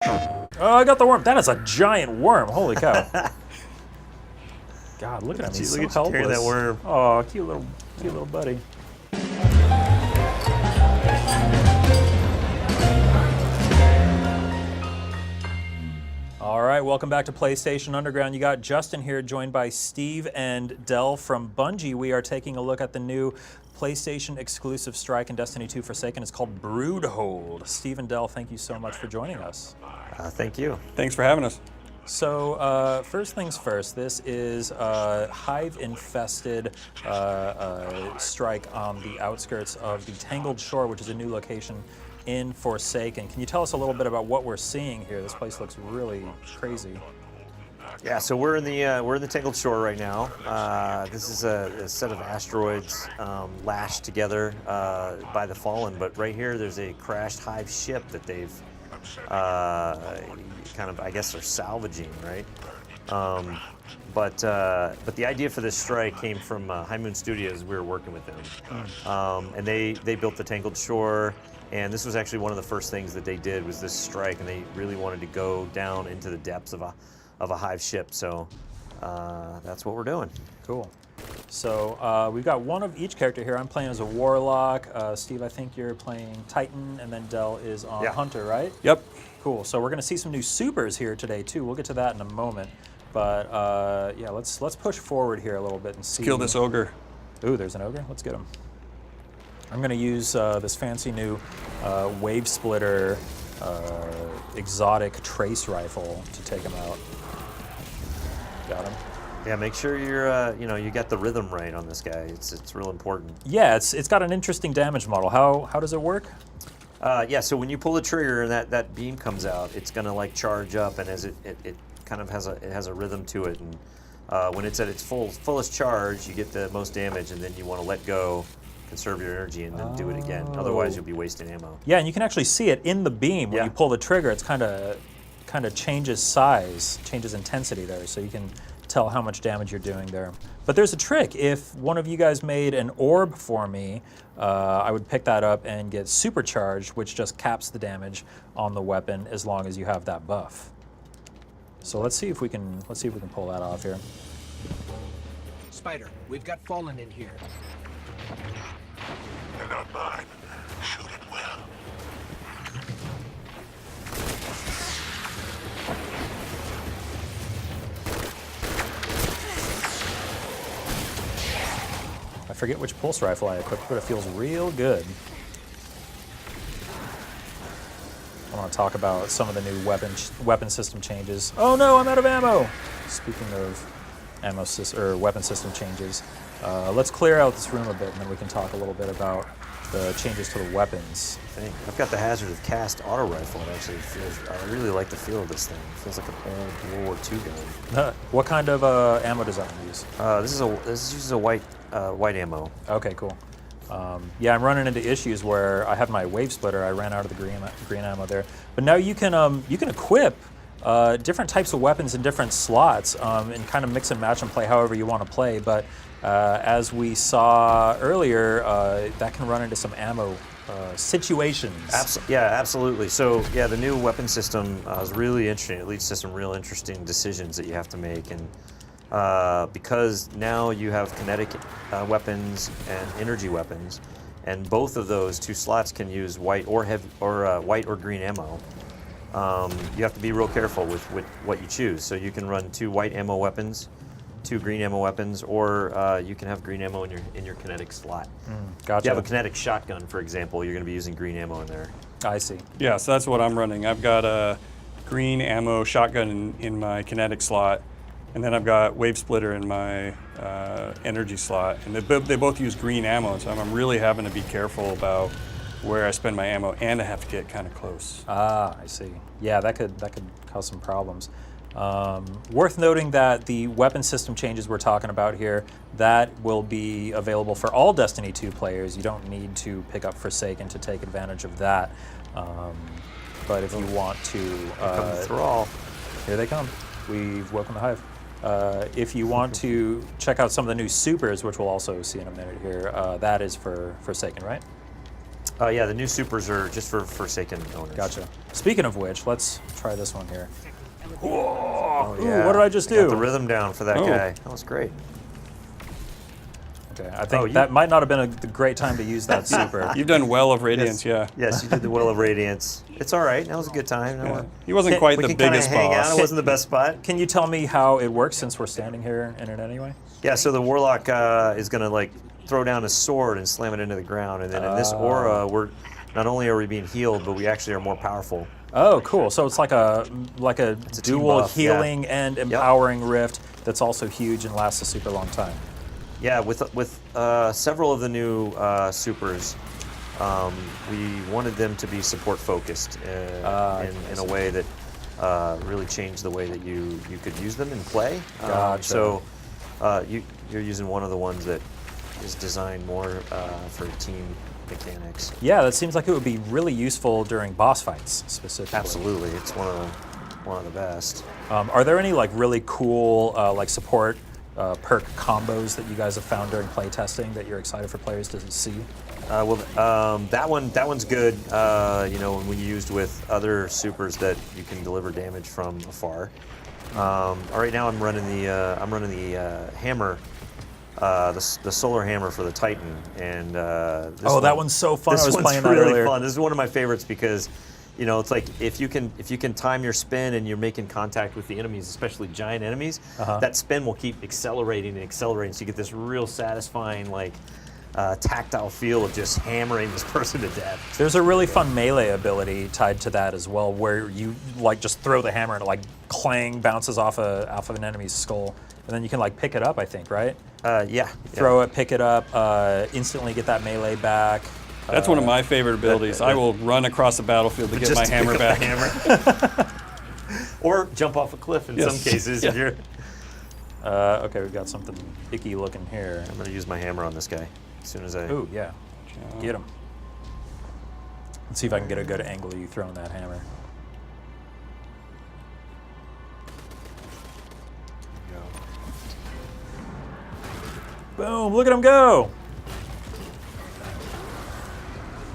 Oh, I got the worm. That is a giant worm. Holy cow. God, look at him. He's so helpless. Carry that worm. Oh, cute little buddy. All right, welcome back to PlayStation Underground. You got Justin here, joined by Steve and Del from Bungie. We are taking a look at the new PlayStation exclusive strike in Destiny 2 Forsaken. It's called Broodhold. Steve and Del, thank you so much for joining us. Thank you. Thanks for having us. So first things first, this is a hive-infested strike on the outskirts of the Tangled Shore, which is a new location in Forsaken. Can you tell us a little bit about what we're seeing here? This place looks really crazy. Yeah, so we're in the Tangled Shore right now. This is a set of asteroids lashed together by the Fallen, but right here there's a crashed hive ship that they've kind of, I guess they're salvaging, right? But the idea for this strike came from High Moon Studios. We were working with them, and they built the Tangled Shore, and this was actually one of the first things that they did was this strike, and they really wanted to go down into the depths of a hive ship. So that's what we're doing. Cool. So we've got one of each character here. I'm playing as a Warlock. Steve, I think you're playing Titan, and then Del is on Hunter, right? Yep. Cool. So we're going to see some new supers here today too. We'll get to that in a moment. But yeah, let's push forward here a little bit and see. Kill this ogre. Ooh, there's an ogre. Let's get him. I'm going to use this fancy new wave splitter exotic trace rifle to take him out. Got him. Yeah, make sure you're you got the rhythm right on this guy. It's real important. Yeah, it's got an interesting damage model. How does it work? Yeah, so when you pull the trigger and that beam comes out, it's gonna like charge up, and as it kind of has a rhythm to it, and when it's at its fullest charge, you get the most damage, and then you want to let go, conserve your energy, and then do it again. Otherwise, you'll be wasting ammo. Yeah, and you can actually see it in the beam when you pull the trigger. It's kind of changes size, changes intensity there, so you can tell how much damage you're doing there. But there's a trick. If one of you guys made an orb for me, I would pick that up and get supercharged, which just caps the damage on the weapon as long as you have that buff. So let's see if we can pull that off here. Spider, we've got Fallen in here. They're not mine. Shoot it well. I forget which pulse rifle I equipped, but it feels real good. I want to talk about some of the new weapon system changes. Oh no, I'm out of ammo! Speaking of weapon system changes, let's clear out this room a bit, and then we can talk a little bit about the changes to the weapons. I've got the Hazard of Cast auto rifle. It actually feels. I really like the feel of this thing. It feels like an old World War II gun. What kind of ammo does that one use? This uses a white ammo. Okay, cool. Yeah, I'm running into issues where I have my wave splitter. I ran out of the green ammo there, but now you can equip different types of weapons in different slots and kind of mix and match and play however you want to play. But as we saw earlier, that can run into some ammo situations. Yeah, absolutely. So yeah, the new weapon system is really interesting. It leads to some real interesting decisions that you have to make, and because now you have kinetic weapons and energy weapons, and both of those two slots can use white or white or green ammo. You have to be real careful with what you choose. So you can run 2 white ammo weapons, 2 green ammo weapons, or you can have green ammo in your kinetic slot. Gotcha. If you have a kinetic shotgun, for example, you're going to be using green ammo in there. I see. Yeah, so that's what I'm running. I've got a green ammo shotgun in my kinetic slot, and then I've got wave splitter in my energy slot, and they both use green ammo, so I'm really having to be careful about where I spend my ammo, and I have to get kind of close. Ah, I see. Yeah, that could cause some problems. Worth noting that the weapon system changes we're talking about here, that will be available for all Destiny 2 players. You don't need to pick up Forsaken to take advantage of that. But if you want to... come to Thrall. Here they come. We've woken the hive. If you want to check out some of the new supers, which we'll also see in a minute here, that is for Forsaken, right? Yeah, the new supers are just for Forsaken owners. Gotcha. Speaking of which, let's try this one here. Oh, Ooh, what did I just do? Got the rhythm down for that Oh. guy. That was great. Okay, I think you- that might not have been a great time to use that super. You've done Well of Radiance, yeah. Yes, you did the Will of Radiance. It's all right. That was a good time. You know Yeah. what? He wasn't Can- quite We the can kind of biggest hang out. boss. It wasn't the best spot. Can you tell me how it works since we're standing here in it anyway? Yeah, so the Warlock is going to like throw down his sword and slam it into the ground. And then in this aura, we're not only are we being healed, but we actually are more powerful. Oh, cool. So it's like a a team dual buff, yeah. healing and empowering rift that's also huge and lasts a super long time. Yeah, with several of the new supers, we wanted them to be support focused in a way that really changed the way that you could use them and play. Gotcha. So you're using one of the ones that is designed more for team mechanics. Yeah, that seems like it would be really useful during boss fights specifically. Absolutely, it's one of the best. Are there any like really cool like support perk combos that you guys have found during playtesting that you're excited for players to see? That one's good. You know, when we used with other supers that you can deliver damage from afar. Right now, I'm running the hammer, the solar hammer for the Titan, and that one's so fun. I was playing that really earlier. fun. This is one of my favorites because, you know, it's like if you can time your spin and you're making contact with the enemies, especially giant enemies, that spin will keep accelerating and accelerating. So you get this real satisfying like tactile feel of just hammering this person to death. There's a really fun melee ability tied to that as well, where you like just throw the hammer and it like clang bounces off of an enemy's skull, and then you can like pick it up. I think, right? Yeah. Throw it, pick it up, instantly get that melee back. That's one of my favorite abilities. I will run across the battlefield to get my to hammer pick up back. the hammer. Or jump off a cliff in Yes. some cases. Yeah. If you're, Okay, we've got something icky looking here. I'm gonna use my hammer on this guy as soon as I. Ooh, yeah. Get him. Let's see if I can get a good angle of you throwing that hammer. Boom, look at him go.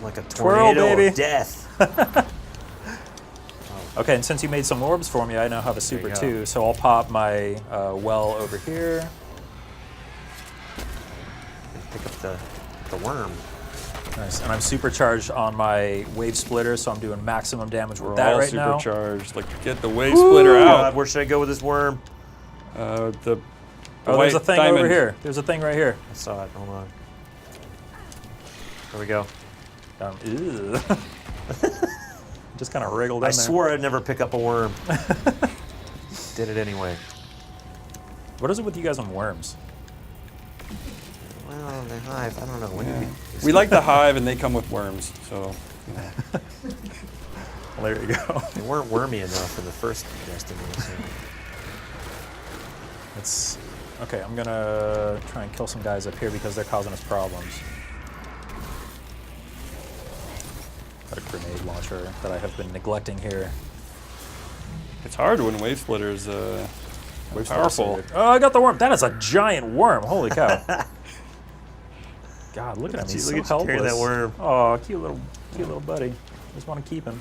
Like a Twirl, tornado baby. of death. Okay, and since you made some orbs for me, I now have a super you go. too, so I'll pop my well over here. Pick up the worm. Nice, and I'm supercharged on my wave splitter, so I'm doing maximum damage with We're that all right now. supercharged. Like, get the wave splitter out. God, where should I go with this worm? The Oh, there's a white thing diamond. over here. There's a thing right here. I saw it. Hold on. There we go. Ew. Just kind of wriggled in I there. swore I'd never pick up a worm. Did it anyway. What is it with you guys on worms? Well, the hive. I don't know. When did We like the hive, and they come with worms. So Well, there you go. They weren't wormy enough in the first Destiny. So. It's okay. I'm gonna try and kill some guys up here because they're causing us problems. Got a grenade launcher that I have been neglecting here. it's hard when wave splitters powerful. Oh, I got the worm. That is a giant worm. Holy cow! God, look at him. He's Look so at you helpless. carry that worm. Oh, cute little buddy. Just want to keep him.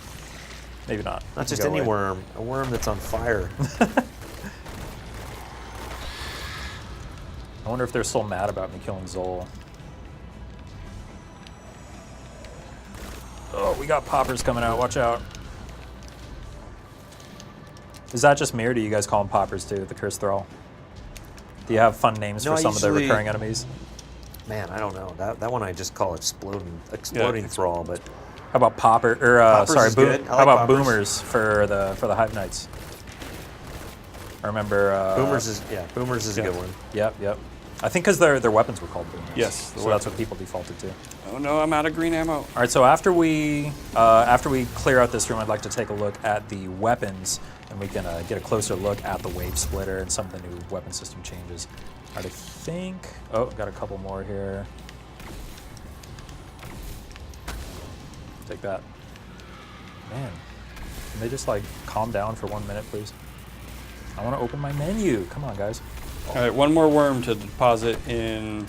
Maybe not. Not He just can go any away. worm. A worm that's on fire. I wonder if they're still mad about me killing Zol. Oh, we got poppers coming out. Watch out. Is that just me, or do you guys call them poppers too, the Curse Thrall? Do you have fun names No, for I some of the usually- recurring enemies? Man, I don't know. That one I just call exploding thrall, but How about popper? Or Poppers sorry, is good. I how like about poppers. boomers for the Hive Knights? I remember boomers is a good one. Yep. I think because their weapons were called boomers. Yes, the so that's what people defaulted to. Oh no, I'm out of green ammo. All right, so after we clear out this room, I'd like to take a look at the weapons, and we can get a closer look at the wave splitter and some of the new weapon system changes. All right, I think. Oh, got a couple more here. Take that. Man, can they just like calm down for 1 minute, please? I want to open my menu. Come on, guys. All right, one more worm to deposit in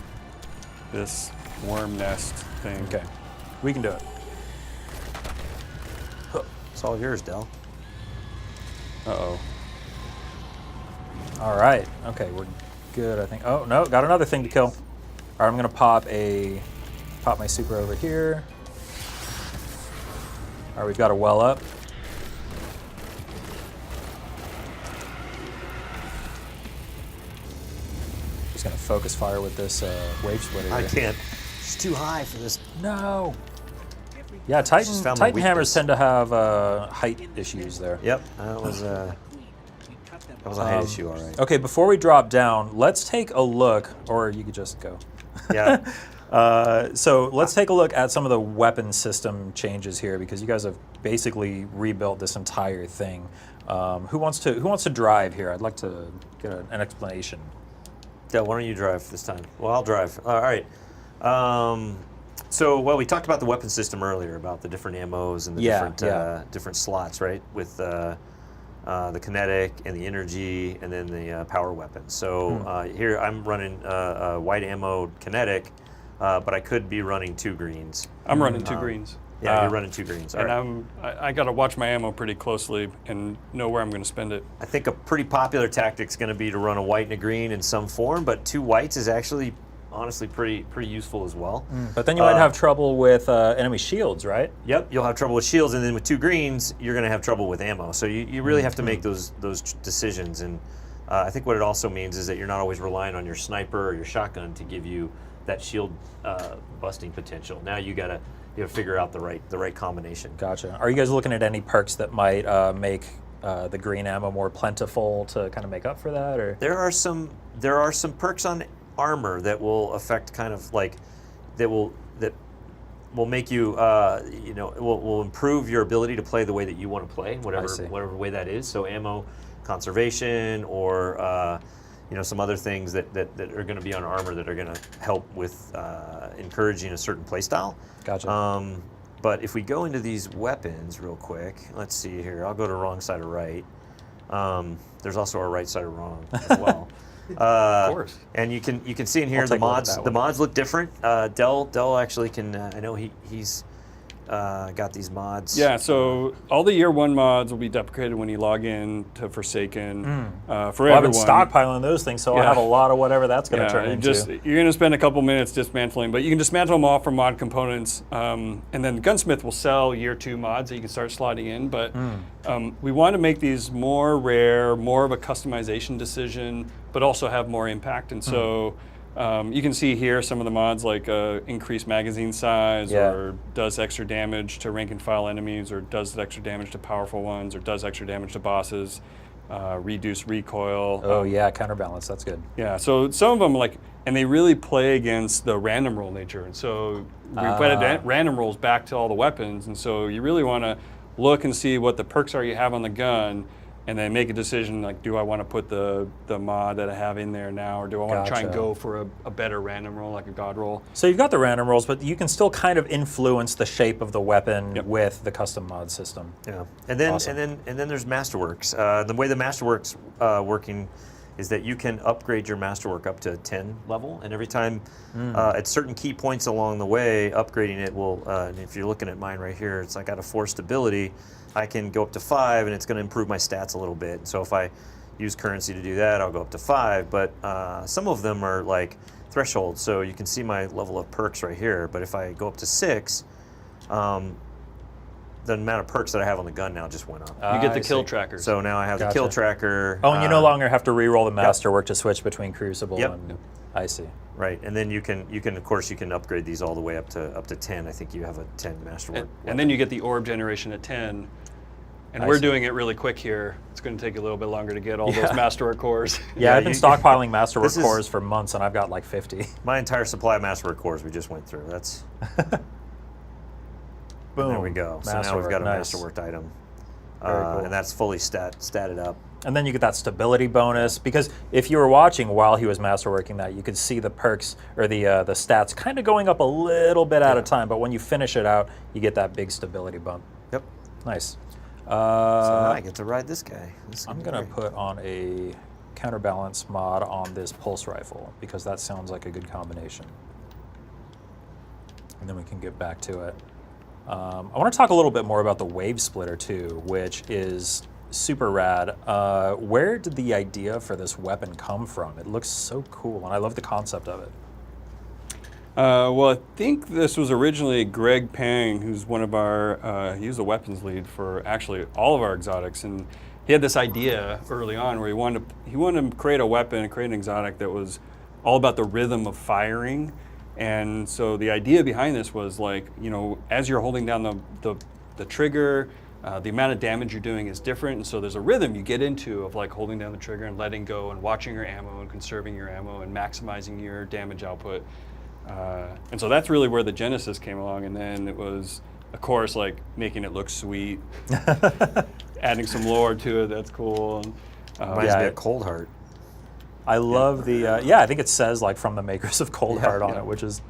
this worm nest thing. Okay, we can do it. It's all yours, Del. Uh-oh. All right. Okay, we're good, I think. Oh, no, got another thing to kill. All right, I'm going to pop my super over here. All right, we've got a well up. Just going to focus fire with this wave splitter I here. can't. It's too high for this. No. Yeah, Just found my Titan hammers weakness. tend to have height issues there. Yep, that was a height issue, all right. Okay, before we drop down, let's take a look, or you could just go. Yeah. So let's take a look at some of the weapon system changes here, because you guys have basically rebuilt this entire thing. Who wants to drive here? I'd like to get an explanation. Del, why don't you drive this time? Well, I'll drive. All right. So, well, we talked about the weapon system earlier, about the different ammos and the different slots, right? With the kinetic and the energy, and then the power weapons. So here I'm running a white ammo kinetic, but I could be running 2 greens. I'm running 2 greens. Yeah, you're running 2 greens. All And right. I got to watch my ammo pretty closely and know where I'm going to spend it. I think a pretty popular tactic is going to be to run a white and a green in some form, but 2 whites is actually, honestly, pretty useful as well. But then you might have trouble with enemy shields, right? Yep, you'll have trouble with shields, and then with 2 greens, you're going to have trouble with ammo. So you really have to make those decisions. And I think what it also means is that you're not always relying on your sniper or your shotgun to give you that shield busting potential. Now you got to figure out the right combination. Gotcha. Are you guys looking at any perks that might make the green ammo more plentiful to kind of make up for that, or? There are some perks on armor that will affect kind of like that will make you will improve your ability to play the way that you want to play, whatever way that is. So ammo conservation, or some other things that are going to be on armor that are going to help with encouraging a certain play style. Gotcha. But if we go into these weapons real quick, let's see here. I'll go to wrong side of right. There's also a right side of wrong as well. Of course. And you can see in here I'll the take a look at mods. that The one. mods look different. Dell actually can. I know he's got these mods. Yeah, so all the year 1 mods will be deprecated when you log in to Forsaken for Well, I've everyone. been stockpiling those things, so I'll Yeah. have a lot of whatever that's going to turn into. You're going to spend a couple minutes dismantling, but you can dismantle them all from mod components, and then Gunsmith will sell year 2 mods that you can start slotting in. But we want to make these more rare, more of a customization decision, but also have more impact. And so you can see here some of the mods like increased magazine size, or does extra damage to rank and file enemies, or does extra damage to powerful ones, or does extra damage to bosses, reduce recoil. Oh yeah, counterbalance. That's good. Yeah, so some of them and they really play against the random roll nature. And so we put random rolls back to all the weapons. And so you really want to look and see what the perks are you have on the gun, and then make a decision like, do I want to put the mod that I have in there now, or do I want to try and Gotcha. go for a better random roll, like a god roll? So you've got the random rolls, but you can still kind of influence the shape of the weapon with the custom mod system. Yeah, and then Awesome. and then there's Masterworks. The way the Masterworks working is that you can upgrade your Masterwork up to 10 level, and every time at certain key points along the way, upgrading it will. And if you're looking at mine right here, it's like got a 4 stability. I can go up to 5, and it's going to improve my stats a little bit. So if I use currency to do that, I'll go up to 5. But some of them are like thresholds, so you can see my level of perks right here. But if I go up to 6, the amount of perks that I have on the gun now just went up. You get the I kill see. trackers. So now I have the kill tracker. Oh, and you no longer have to re-roll the Masterwork to switch between Crucible Yep. and... I see. Right, and then you can of course you can upgrade these all the way up to 10. I think you have a 10 Masterwork. And then you get the orb generation at 10. And I we're see. doing it really quick here. It's going to take a little bit longer to get all those Masterwork cores. Yeah, I've been stockpiling Masterwork this is- cores for months, and I've got like 50. My entire supply of Masterwork cores we just went through. That's Boom. there we go. So now we've got a Nice. Masterworked item, Very cool. and that's fully statted up. And then you get that stability bonus, because if you were watching while he was masterworking that, you could see the perks or the stats kind of going up a little bit at a time. But when you finish it out, you get that big stability bump. Yep. Nice. So now I get to ride this guy. This is I'm gonna gonna be great. put on a counterbalance mod on this pulse rifle, because that sounds like a good combination. And then we can get back to it. I want to talk a little bit more about the wave splitter too, which is super rad. Where did the idea for this weapon come from? It looks so cool, and I love the concept of it. Well, I think this was originally Greg Pang, who's one of our, he was the weapons lead for actually all of our exotics, and he had this idea early on where he wanted to create a weapon, create an exotic that was all about the rhythm of firing. And so the idea behind this was like, you know, as you're holding down the trigger, the amount of damage you're doing is different, and so there's a rhythm you get into of like holding down the trigger and letting go and watching your ammo and conserving your ammo and maximizing your damage output. And so that's really where the genesis came along, and then it was, of course, like making it look sweet, adding some lore to it. That's cool. And, Reminds me of Cold Heart. I love the I think it says like from the makers of Cold Heart on it, which is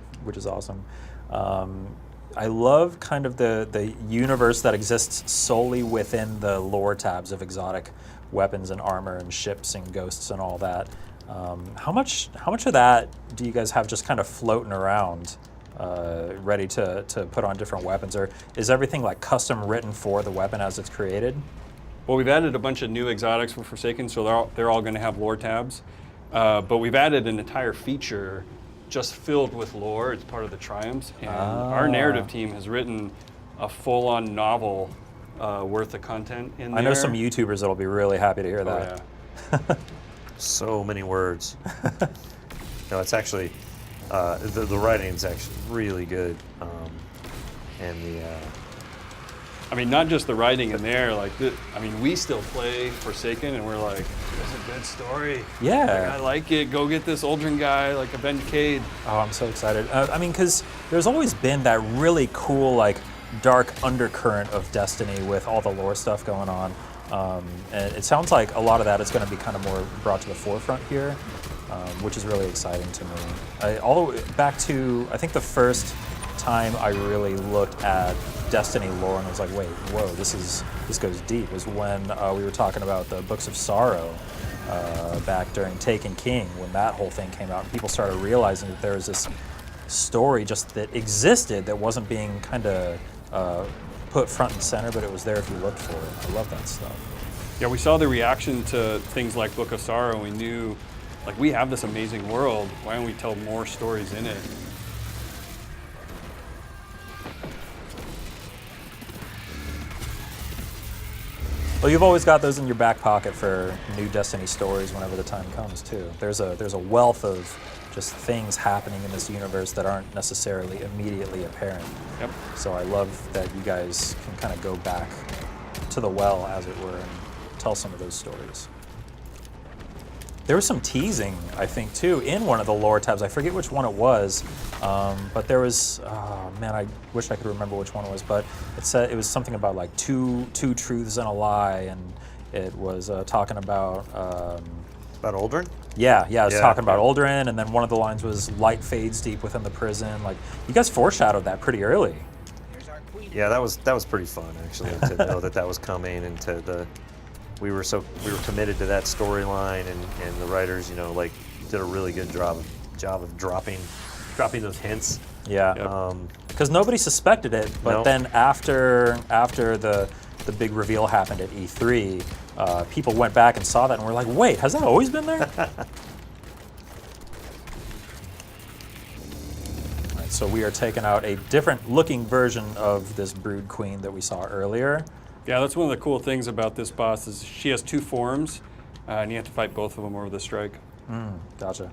awesome. I love kind of the universe that exists solely within the lore tabs of exotic weapons and armor and ships and ghosts and all that. How much of that do you guys have just kind of floating around, ready to put on different weapons, or is everything like custom written for the weapon as it's created? Well, we've added a bunch of new exotics for Forsaken, so they're all going to have lore tabs. But we've added an entire feature just filled with lore. It's part of the Triumphs, and our narrative team has written a full-on novel worth of content in there. I know some YouTubers that'll be really happy to hear that. Yeah. So many words. No, it's actually, the writing's actually really good. And I mean, not just the writing in there, like, I mean, we still play Forsaken, and we're like, it's a good story. Yeah. Like, I like it. Go get this Aldrin guy, like, avenge Cade. Oh, I'm so excited. I mean, because there's always been that really cool, like, dark undercurrent of Destiny with all the lore stuff going on. And it sounds like a lot of that is going to be kind of more brought to the forefront here, which is really exciting to me. All the way back to, I think the first time I really looked at Destiny lore and was like, wait, whoa, this goes deep, was when we were talking about the Books of Sorrow back during Taken King, when that whole thing came out, and people started realizing that there was this story just that existed that wasn't being kind of put front and center, but it was there if you looked for it. I love that stuff. Yeah, we saw the reaction to things like Book of Sorrow, and we knew, like, we have this amazing world. Why don't we tell more stories in it? Well, you've always got those in your back pocket for new Destiny stories whenever the time comes, too. There's a wealth of just things happening in this universe that aren't necessarily immediately apparent. Yep. So I love that you guys can kind of go back to the well, as it were, and tell some of those stories. There was some teasing, I think, too, in one of the lore tabs. I forget which one it was, but there was, oh man, I wish I could remember which one it was, but it said it was something about like two truths and a lie, and it was talking about... about Aldrin? Yeah, it was talking about Aldrin, and then one of the lines was light fades deep within the prison. Like, you guys foreshadowed that pretty early. Here's our queen. Yeah, that was pretty fun, actually, to know that was coming, and we were committed to that storyline, and the writers, you know, like, did a really good job of dropping those hints. Yeah, because nobody suspected it, but then after the big reveal happened at E3, people went back and saw that and were like, wait, has that always been there? Right, so we are taking out a different looking version of this Brood Queen that we saw earlier. Yeah, that's one of the cool things about this boss is she has two forms, and you have to fight both of them over the strike. Gotcha.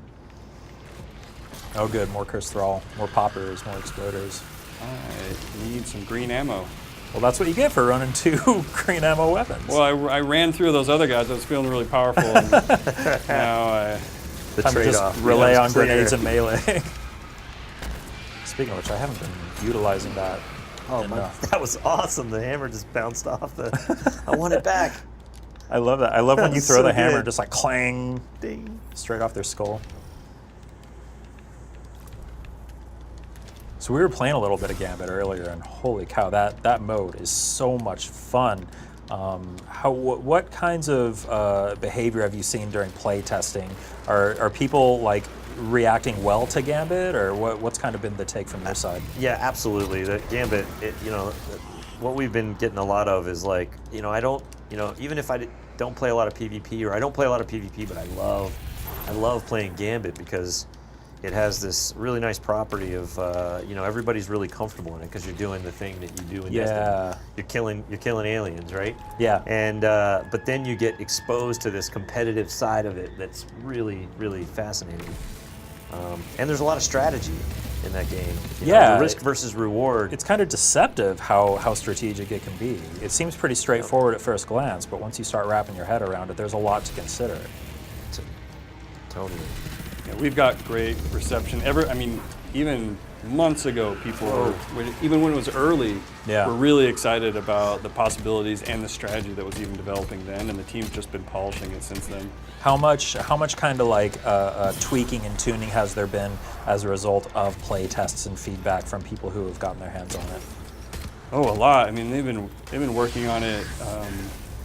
Oh good, more Curse Thrall, more poppers, more exploders. I need some green ammo. Well, that's what you get for running 2 green ammo weapons. Well, I ran through those other guys. I was feeling really powerful. And now The time to trade-off. just rely on clear. grenades and melee. Speaking of which, I haven't been utilizing that enough. That was awesome. The hammer just bounced off I want it back. I love that. I love when you throw So the hammer, good. just like clang, Ding. straight off their skull. So we were playing a little bit of Gambit earlier, and holy cow, that mode is so much fun. What kinds of behavior have you seen during play testing? Are people like reacting well to Gambit, or what's kind of been the take from your side? Yeah, absolutely. The Gambit, what we've been getting a lot of is like, I don't, even if I don't play a lot of PvP, or I don't play a lot of PvP, but I love playing Gambit because it has this really nice property of, everybody's really comfortable in it because you're doing the thing that you do in Destiny. You're killing aliens, right? Yeah. And but then you get exposed to this competitive side of it that's really, really fascinating. And there's a lot of strategy in that game. The risk versus reward. It's kind of deceptive how strategic it can be. It seems pretty straightforward at first glance, but once you start wrapping your head around it, there's a lot to consider. Totally. Yeah, we've got great reception. Even months ago, people, even when it was early, were really excited about the possibilities and the strategy that was even developing then, and the team's just been polishing it since then. How much kind of like tweaking and tuning has there been as a result of play tests and feedback from people who have gotten their hands on it? Oh, a lot. I mean, they've been working on it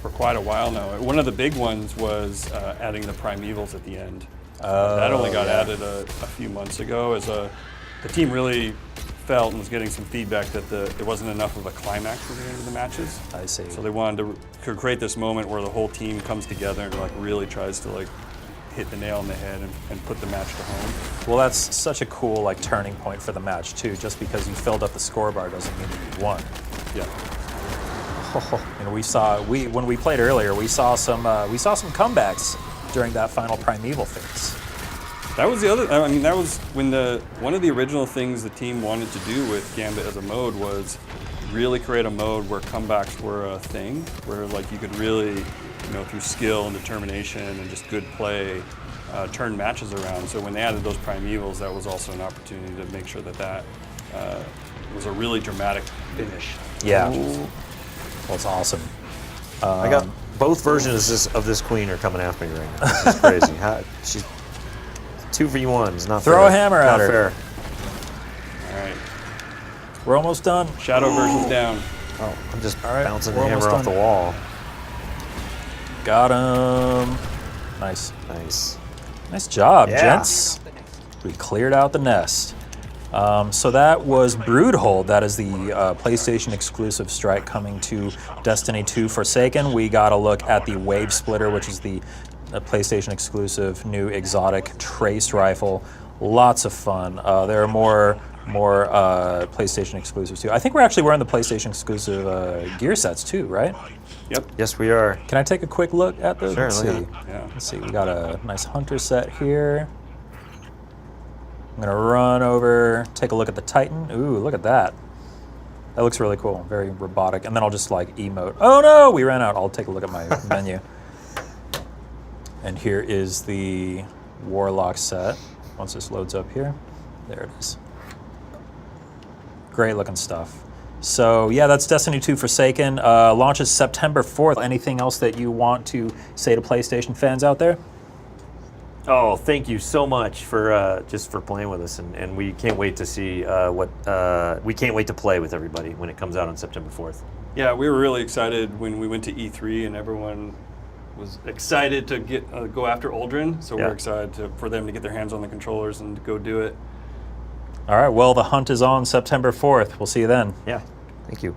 for quite a while now. One of the big ones was adding the primevals at the end. That only got added a few months ago. As the team really felt and was getting some feedback that there wasn't enough of a climax at the end of the matches. I see. So they wanted to create this moment where the whole team comes together and like really tries to like hit the nail on the head and put the match to home. Well, that's such a cool like turning point for the match too. Just because you filled up the scorebar doesn't mean that you won. Yeah. And when we played earlier, we saw some comebacks during that final primeval phase. That was the other. I mean, that was when one of the original things the team wanted to do with Gambit as a mode was really create a mode where comebacks were a thing, where like you could really, through skill and determination and just good play, turn matches around. So when they added those primevals, that was also an opportunity to make sure that was a really dramatic finish. Yeah. Well, it's awesome. I got both versions of this queen are coming after me right now. This is crazy. She's 2v1s, not Throw fair. a hammer at not her. Fair. All right. We're almost done. Shadow version's down. Oh, I'm just All right, bouncing the we're hammer almost off the wall. Got him. Nice. Nice job, gents. We cleared out the nest. So that was Broodhold. That is the PlayStation exclusive strike coming to Destiny 2 Forsaken. We got a look at the Wave Splitter, which is the PlayStation exclusive new exotic trace rifle. Lots of fun. There are more PlayStation exclusives too. I think we're actually wearing the PlayStation exclusive gear sets too, right? Yep. Yes, we are. Can I take a quick look at those? Sure, Let's see. Yeah. Let's see. We got a nice hunter set here. I'm gonna run over, take a look at the Titan. Ooh, look at that. That looks really cool, very robotic. And then I'll just like emote. Oh no, we ran out. I'll take a look at my menu. And here is the Warlock set. Once this loads up here, there it is. Great looking stuff. So yeah, that's Destiny 2 Forsaken. Launches September 4th. Anything else that you want to say to PlayStation fans out there? Oh, thank you so much for just for playing with us, and we can't wait to see we can't wait to play with everybody when it comes out on September 4th. Yeah, we were really excited when we went to E3 and everyone was excited to go after Aldrin. So we're excited for them to get their hands on the controllers and to go do it. All right, well, the hunt is on September 4th. We'll see you then. Yeah, thank you.